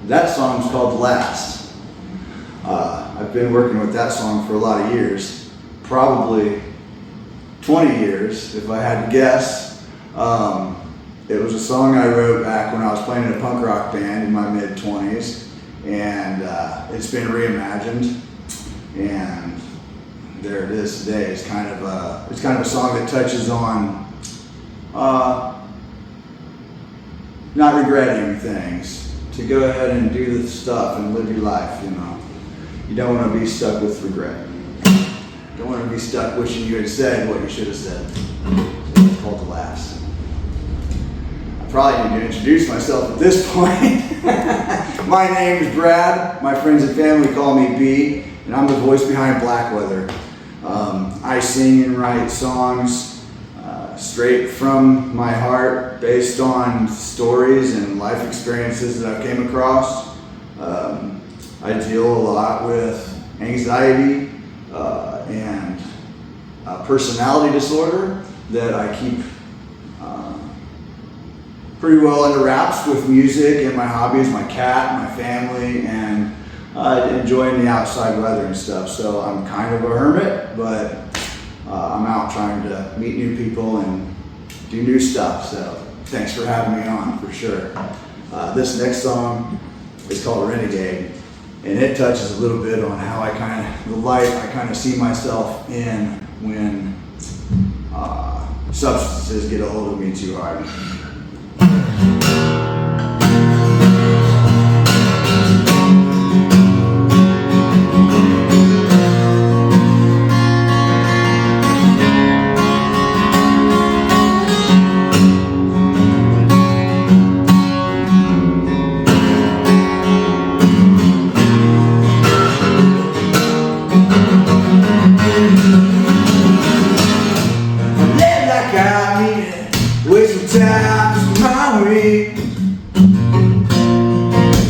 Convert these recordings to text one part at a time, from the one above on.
That song's called Last. I've been working with that song for a lot of years, probably 20 years if I had to guess. It was a song I wrote back when I was playing in a punk rock band in my mid-20s, and it's been reimagined, and there it is today. It's kind of a song that touches on not regretting things, to go ahead and do the stuff and live your life. You know, you don't want to be stuck with regret. Don't want to be stuck wishing you had said what you should have said. So it's called The Last. I probably need to introduce myself at this point. My name is Brad. My friends and family call me B, and I'm the voice behind Blackweather. I sing and write songs straight from my heart, based on stories and life experiences that I've came across. I deal a lot with anxiety and personality disorder that I keep pretty well under wraps with music and my hobbies, my cat, my family, and enjoying the outside weather and stuff. So I'm kind of a hermit, but I'm out trying to meet new people and do new stuff. So thanks for having me on, for sure. This next song It's called Renegade, and it touches a little bit on how the light I kind of see myself in when substances get a hold of me too hard.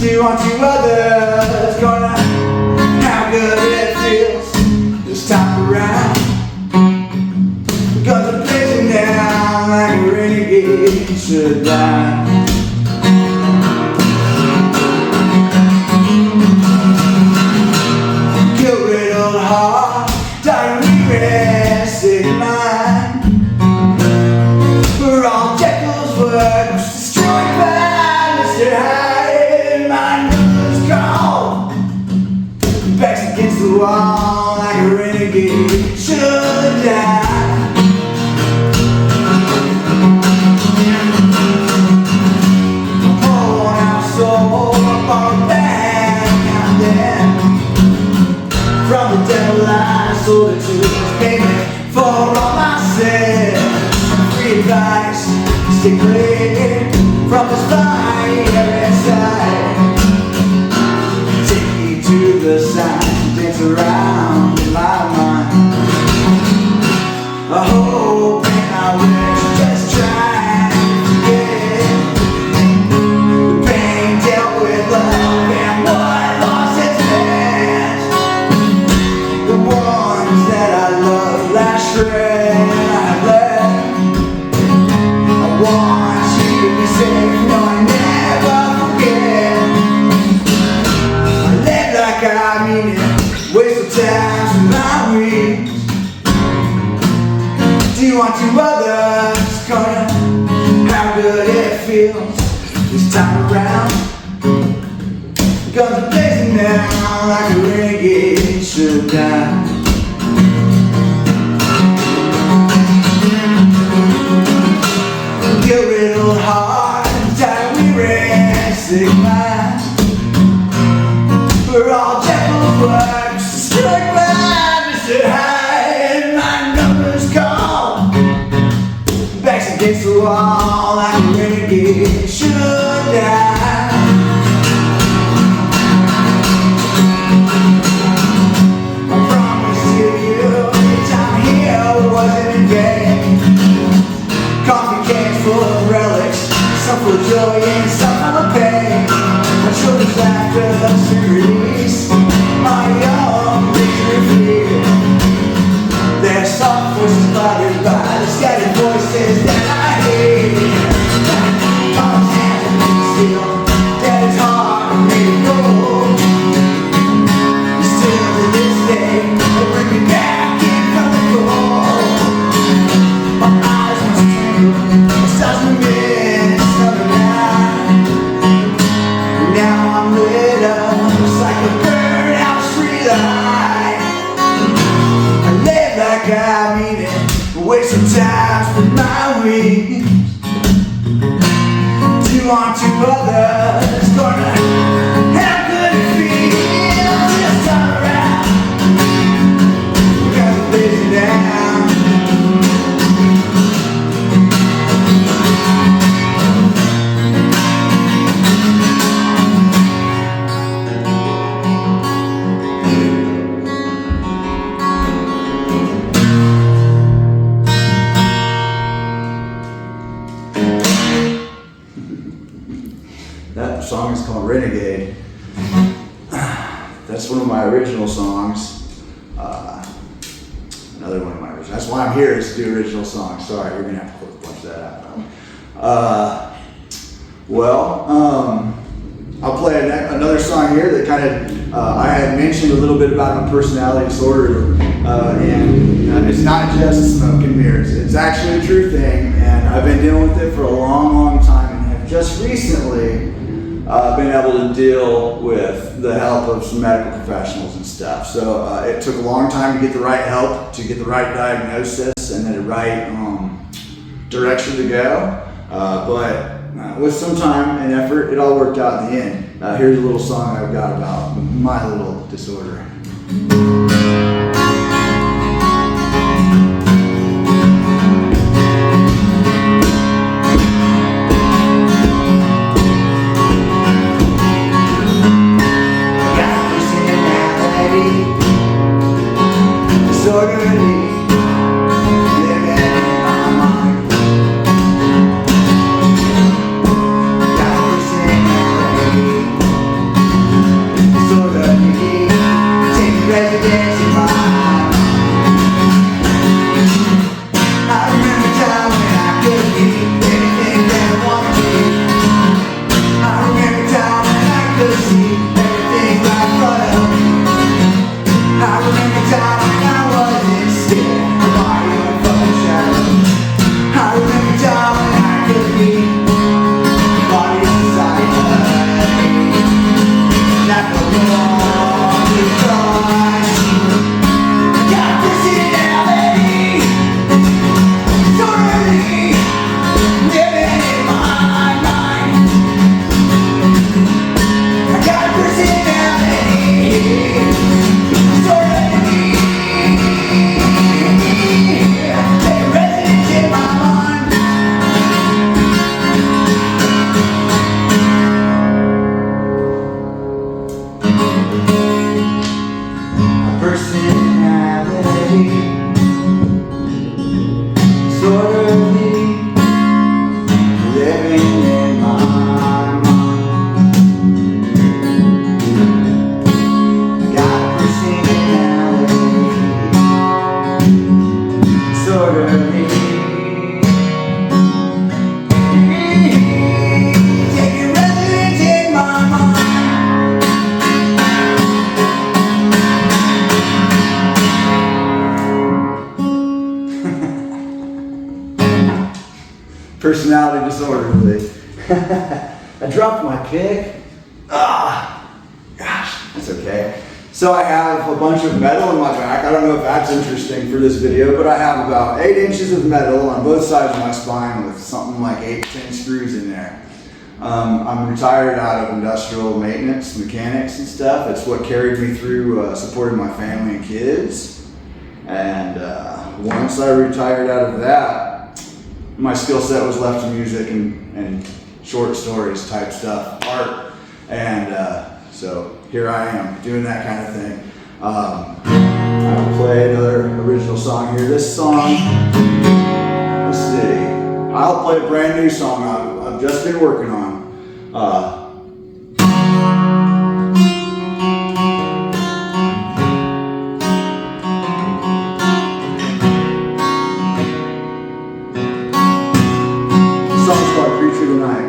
Do unto others, gonna how good it feels this time around. Because I'm blazing down like a renegade should die. Guilt-riddled heart, dying weary, sick mind. For all Jekyll's work was destroyed by Mr. Hyde. My nose called, back's against the wall like a renegade should die. Oh, now soul up on back out there. From the devil I sold it to his payment for all my sins. Free advice, stay clear from this fire inside. Take me to the side, dance around in my mind. I hope and I wish, just try to forget the pain dealt with love and what lost its meant. The ones that I love last shred I left. I want you to be safe, no I never forget. I live like I mean it, waste of time with my weeks. Do unto others, gonna how good it feels this time around. Guns are blazing down like a renegade should die. Guilt-riddled heart, tired weary, sick mind. For all Jekyll's works destroyed by Mr. Hyde. My number's called, back's against the wall like a renegade should die. I promise you, the time here wasn't in vain. Coffee cans full of relics, some full of joy and some full of pain. My shoulders laughter, love's to release my young victory fear. Their soft voices clouded by the scattered voices that I hear. Mom's hands are made of steel, daddy's heart made of gold. Still to this day, they bring me back in from the cold. My eyes must twinkle, the stars were mid summer night. Now I'm lit up just like a burned out street light. I live like I mean it, waste some time with my wings. Do unto others, gonna how good it feels this time around. Because I'm blazing down. That song is called Renegade. That's one of my original songs. Another one of my original. That's why I'm here, is to do original songs. Sorry, you're gonna have to punch that out. I'll play another song here that kind of I had mentioned a little bit about my personality disorder, and it's not just smoke and mirrors. It's actually a true thing, and I've been dealing with it for a long, long time, and have just recently been able to deal with the help of some medical professionals and stuff. So it took a long time to get the right help, to get the right diagnosis, and then the right direction to go. But with some time and effort, it all worked out in the end. Here's a little song I've got about my little disorder. Personality disorderly. I dropped my pick. Gosh, that's okay. So I have a bunch of metal in my back. I don't know if that's interesting for this video, but I have about 8 inches of metal on both sides of my spine with something like 8 to 10 screws in there. I'm retired out of industrial maintenance, mechanics and stuff. It's what carried me through supporting my family and kids. And once I retired out of that, my skill set was left to music and short stories type stuff, art. And so here I am doing that kind of thing. I'll play another original song here. This song, let's see. I'll play a brand new song I've just been working on. The song's called Creature Tonight.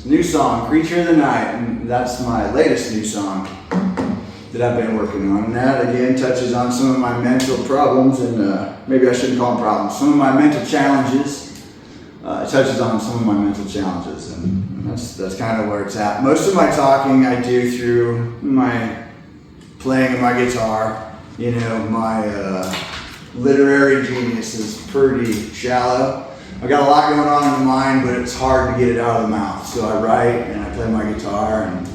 New song, Creature of the Night, and that's my latest new song that I've been working on. And that again touches on some of my mental problems, and maybe I shouldn't call them problems, some of my mental challenges. It touches on some of my mental challenges, and that's kind of where it's at. Most of my talking I do through my playing of my guitar. You know, my literary genius is pretty shallow. I got a lot going on in the mind, but it's hard to get it out of the mouth. So I write and I play my guitar, and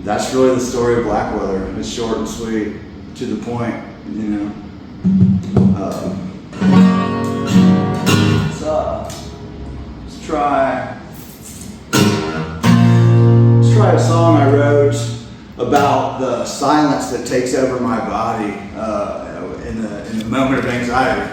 that's really the story of Blackweather. It's short and sweet, to the point, you know. Let's try a song I wrote about the silence that takes over my body in the moment of anxiety.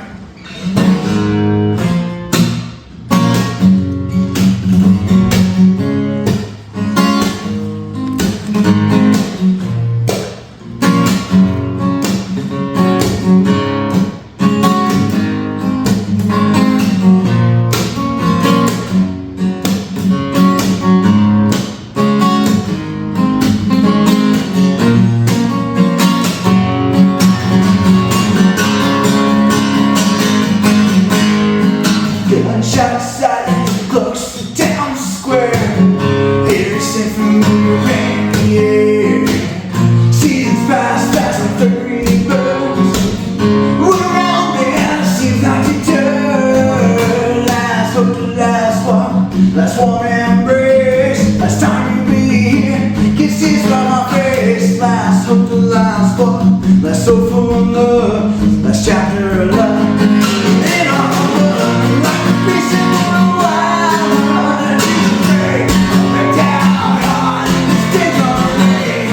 Last warm embrace, last time you be here. Kisses from my face, last hope to last one. Last hope for love, last chapter of love. And all love, like a fish in the wild. Break, break down on this big rain.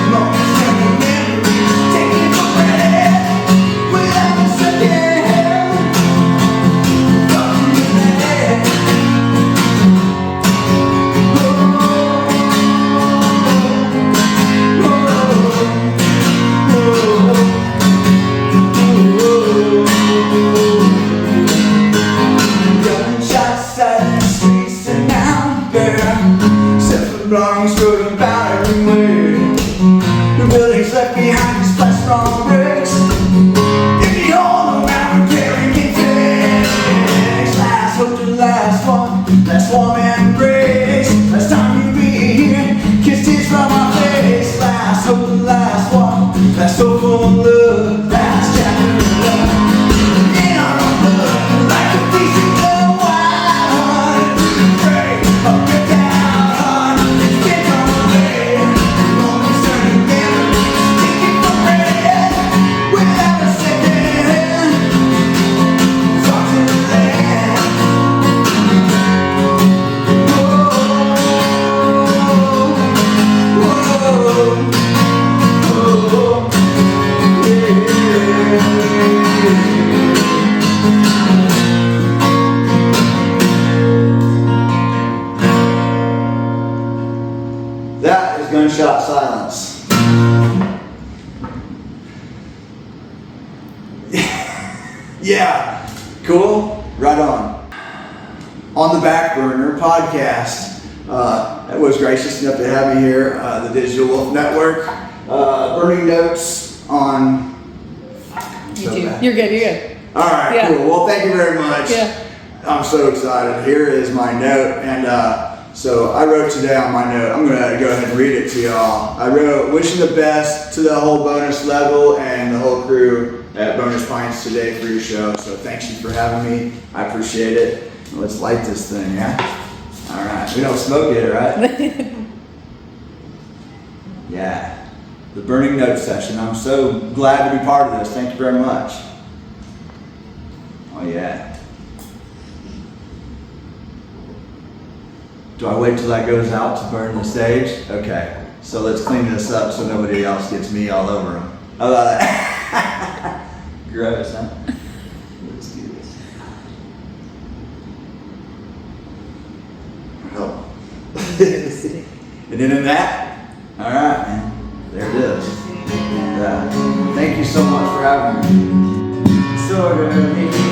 Moments and memories, taken for granted, without a second. Belongings floating about everywhere. The buildings left behind just splash from bricks. If you all around carrying things. Last hope to last one, last warm embrace. Last time you be here, kissed tears from my face. Last hope to last one, last hope for love, last chapter of love. In our own blood, like a piece of the wild. Break up and down. That is Gunshot Silence. Yeah, cool, right on. On the Back Burner podcast, that was gracious enough to have me here, the Digital Wolf Network. Burning notes on... YouTube. You're good. All right, Cool. Well, thank you very much. Yeah. I'm so excited. Here is my note, and So I wrote today on my note, I'm gonna go ahead and read it to y'all. I wrote, wishing the best to the whole bonus level and the whole crew at Bonus Pints today for your show. So thanks you for having me. I appreciate it. Let's light this thing, yeah? All right, we don't smoke it, right? Yeah, the burning note session. I'm so glad to be part of this. Thank you very much. Oh yeah. Do I wait till that goes out to burn the stage? Okay, so let's clean this up so nobody else gets me all over them. How about that? Gross, huh? Let's do this. Oh. And then in that, all right, man, there it is. Thank you so much for having me. Sort of.